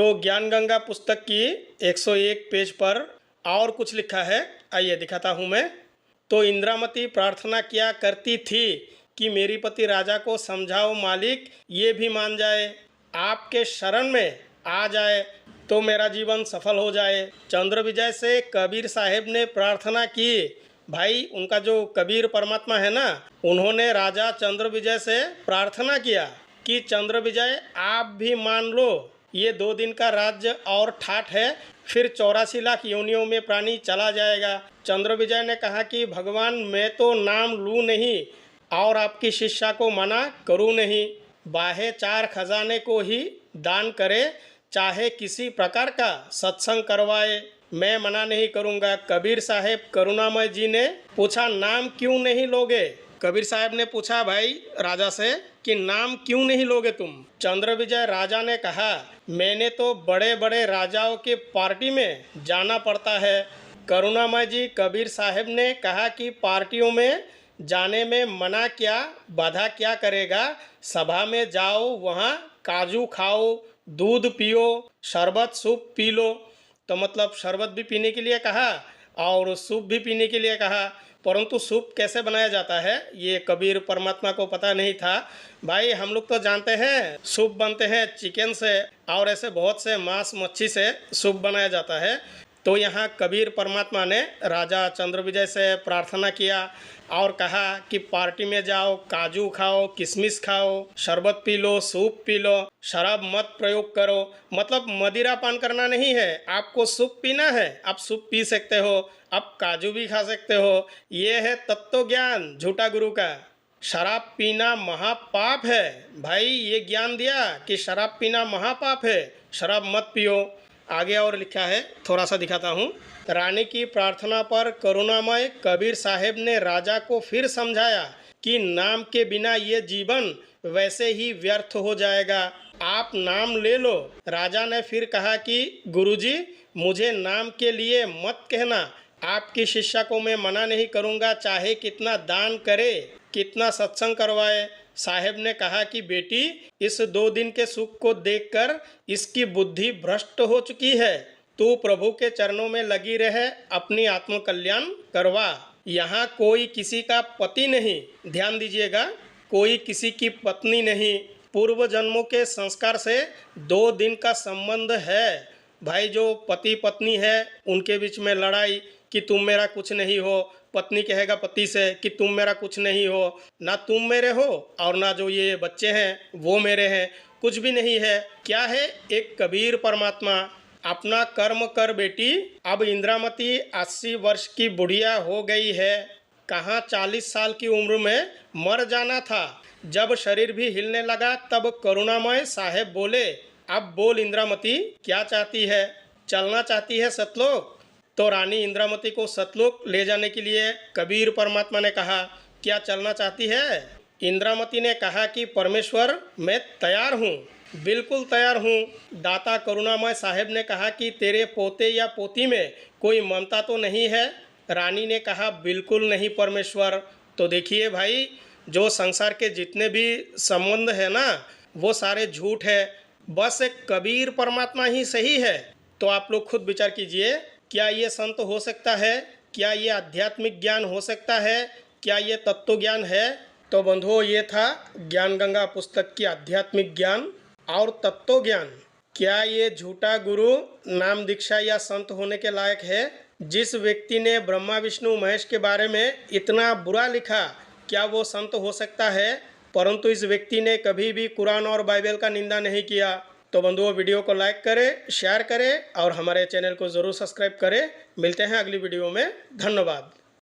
तो ज्ञान गंगा पुस्तक की 101 पेज पर और कुछ लिखा है, आइए दिखाता हूँ मैं। तो इंद्रामती प्रार्थना किया करती थी कि मेरी पति राजा को समझाओ मालिक ये भी मान जाए, आपके शरण में आ जाए तो मेरा जीवन सफल हो जाए। चंद्र विजय से कबीर साहब ने प्रार्थना की। भाई उनका जो कबीर परमात्मा है ना, उन्होंने राजा चंद्र विजय से प्रार्थना किया कि चंद्र विजय आप भी मान लो, ये 2 दिन का राज्य और ठाठ है, फिर 84 लाख योनियों में प्राणी चला जाएगा। चंद्र विजय ने कहा कि भगवान मैं तो नाम लूँ नहीं और आपकी शिष्या को मना करूँ नहीं, बाहे 4 खजाने को ही दान करे, चाहे किसी प्रकार का सत्संग करवाए, मैं मना नहीं करूँगा। कबीर साहब करुणामय जी ने पूछा नाम क्यों नहीं लोगे? कबीर साहब ने पूछा भाई राजा से कि नाम क्यों नहीं लोगे तुम? चंद्र विजय राजा ने कहा मैंने तो बड़े बड़े राजाओं के पार्टी में जाना पड़ता है। करुणामय जी कबीर साहब ने कहा कि पार्टियों में जाने में मना क्या, बाधा क्या करेगा? सभा में जाओ, वहाँ काजू खाओ, दूध पियो, शरबत सूप पी लो। तो मतलब शरबत भी पीने के लिए कहा और सूप भी पीने के लिए कहा, परंतु सूप कैसे बनाया जाता है ये कबीर परमात्मा को पता नहीं था। भाई हम लोग तो जानते हैं सूप बनते हैं चिकन से और ऐसे बहुत से मांस मच्छी से सूप बनाया जाता है। तो यहाँ कबीर परमात्मा ने राजा चंद्र विजय से प्रार्थना किया और कहा कि पार्टी में जाओ, काजू खाओ, किशमिश खाओ, शरबत P low, soup P low, शराब मत प्रयोग करो। मतलब मदिरा पान करना नहीं है, आपको सूप पीना है, आप सूप पी सकते हो, आप काजू भी खा सकते हो। ये है तत्व ज्ञान झूठा गुरु का। शराब पीना महापाप है। भाई ये ज्ञान दिया कि शराब पीना महापाप है, शराब मत पियो। आगे और लिखा है, थोड़ा सा दिखाता हूँ। रानी की प्रार्थना पर करुणामय कबीर साहब ने राजा को फिर समझाया कि नाम के बिना ये जीवन वैसे ही व्यर्थ हो जाएगा, आप नाम ले लो। राजा ने फिर कहा कि गुरुजी मुझे नाम के लिए मत कहना, आपकी शिष्या को मैं मना नहीं करूँगा, चाहे कितना दान करे, कितना सत्संग करवाए। साहेब ने कहा कि बेटी इस 2 दिन के सुख को देखकर इसकी बुद्धि भ्रष्ट हो चुकी है, तू प्रभु के चरणों में लगी रहे, अपनी आत्म कल्याण करवा। यहाँ कोई किसी का पति नहीं, ध्यान दीजिएगा, कोई किसी की पत्नी नहीं, पूर्व जन्मों के संस्कार से 2 दिन का संबंध है। भाई जो पति पत्नी है उनके बीच में लड़ाई कि तुम मेरा कुछ नहीं हो, पत्नी कहेगा पति से कि तुम मेरा कुछ नहीं हो, ना तुम मेरे हो और ना जो ये बच्चे हैं वो मेरे हैं, कुछ भी नहीं है। क्या है? एक कबीर परमात्मा। अपना कर्म कर बेटी, अब इंद्रामती 80 वर्ष की बुढ़िया हो गई है, कहाँ 40 साल की उम्र में मर जाना था। जब शरीर भी हिलने लगा तब करुणामय साहेब बोले अब बोल इंद्रामती क्या चाहती है? चलना चाहती है सतलोक? तो रानी इंद्रामती को सतलोक ले जाने के लिए कबीर परमात्मा ने कहा क्या चलना चाहती है? इंद्रामती ने कहा कि परमेश्वर मैं तैयार हूँ, बिल्कुल तैयार हूँ। दाता करुणामय साहेब ने कहा कि तेरे पोते या पोती में कोई ममता तो नहीं है? रानी ने कहा बिल्कुल नहीं परमेश्वर। तो देखिए भाई जो संसार के जितने भी संबंध है ना वो सारे झूठ है, बस एक कबीर परमात्मा ही सही है। तो आप लोग खुद विचार कीजिए, क्या ये संत हो सकता है? क्या ये आध्यात्मिक ज्ञान हो सकता है? क्या ये तत्व ज्ञान है? तो बंधुओं ये था ज्ञान गंगा पुस्तक की आध्यात्मिक ज्ञान और तत्व ज्ञान। क्या ये झूठा गुरु नाम दीक्षा या संत होने के लायक है? जिस व्यक्ति ने ब्रह्मा विष्णु महेश के बारे में इतना बुरा लिखा, क्या वो संत हो सकता है? परंतु इस व्यक्ति ने कभी भी कुरान और बाइबल का निंदा नहीं किया। तो बंधुओं वीडियो को लाइक करें, शेयर करें और हमारे चैनल को ज़रूर सब्सक्राइब करें। मिलते हैं अगली वीडियो में। धन्यवाद।